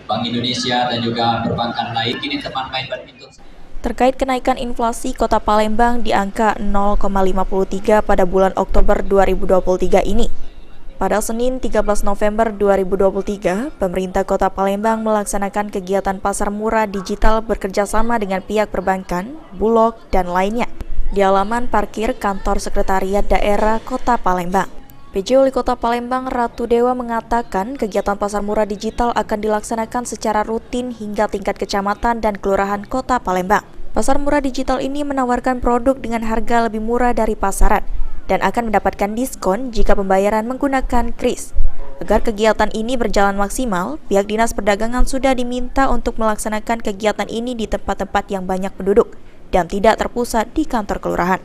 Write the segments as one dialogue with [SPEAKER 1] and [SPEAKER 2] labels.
[SPEAKER 1] Bank Indonesia dan juga perbankan lain kini teman main badminton.
[SPEAKER 2] Terkait kenaikan inflasi Kota Palembang di angka 0,53 pada bulan Oktober 2023 ini. Pada Senin 13 November 2023, pemerintah Kota Palembang melaksanakan kegiatan pasar murah digital bekerjasama dengan pihak perbankan, Bulog, dan lainnya di halaman parkir kantor sekretariat daerah Kota Palembang. PJ Wali Kota Palembang Ratu Dewa mengatakan kegiatan pasar murah digital akan dilaksanakan secara rutin hingga tingkat kecamatan dan kelurahan Kota Palembang. Pasar murah digital ini menawarkan produk dengan harga lebih murah dari pasaran dan akan mendapatkan diskon jika pembayaran menggunakan kris. Agar kegiatan ini berjalan maksimal, pihak Dinas Perdagangan sudah diminta untuk melaksanakan kegiatan ini di tempat-tempat yang banyak penduduk dan tidak terpusat di kantor kelurahan.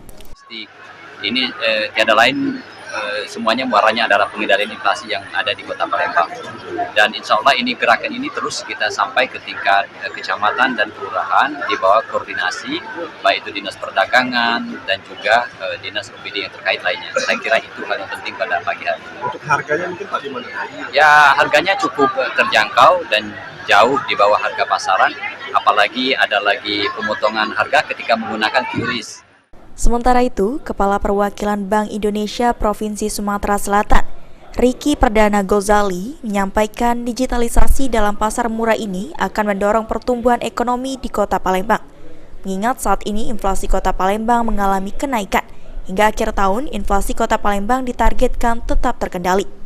[SPEAKER 1] Ini tiada lain semuanya muaranya adalah pengendalian inflasi yang ada di Kota Palembang, dan insya Allah ini gerakan ini terus kita sampai ke tingkat kecamatan dan kelurahan di bawah koordinasi baik itu Dinas Perdagangan dan juga Dinas OPD yang terkait lainnya. Saya kira itu hal yang penting pada pagi hari.
[SPEAKER 3] Untuk harganya mungkin bagaimana?
[SPEAKER 1] Ya, harganya cukup terjangkau dan jauh di bawah harga pasaran, apalagi ada lagi pemotongan harga ketika menggunakan QRIS.
[SPEAKER 2] Sementara itu, Kepala Perwakilan Bank Indonesia Provinsi Sumatera Selatan, Ricky Perdana Gozali, menyampaikan digitalisasi dalam pasar murah ini akan mendorong pertumbuhan ekonomi di Kota Palembang. Mengingat saat ini inflasi Kota Palembang mengalami kenaikan, hingga akhir tahun inflasi Kota Palembang ditargetkan tetap terkendali.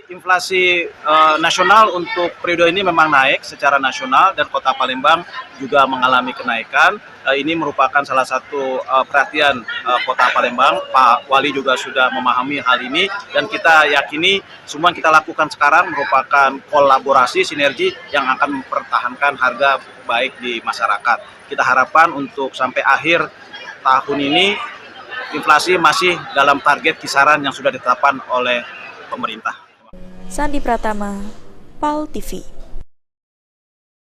[SPEAKER 3] Inflasi nasional untuk periode ini memang naik secara nasional dan Kota Palembang juga mengalami kenaikan. Ini merupakan salah satu perhatian Kota Palembang. Pak Wali juga sudah memahami hal ini dan kita yakini semua yang kita lakukan sekarang merupakan kolaborasi sinergi yang akan mempertahankan harga baik di masyarakat. Kita harapkan untuk sampai akhir tahun ini inflasi masih dalam target kisaran yang sudah ditetapkan oleh pemerintah.
[SPEAKER 2] Sandi Pratama, PAL TV.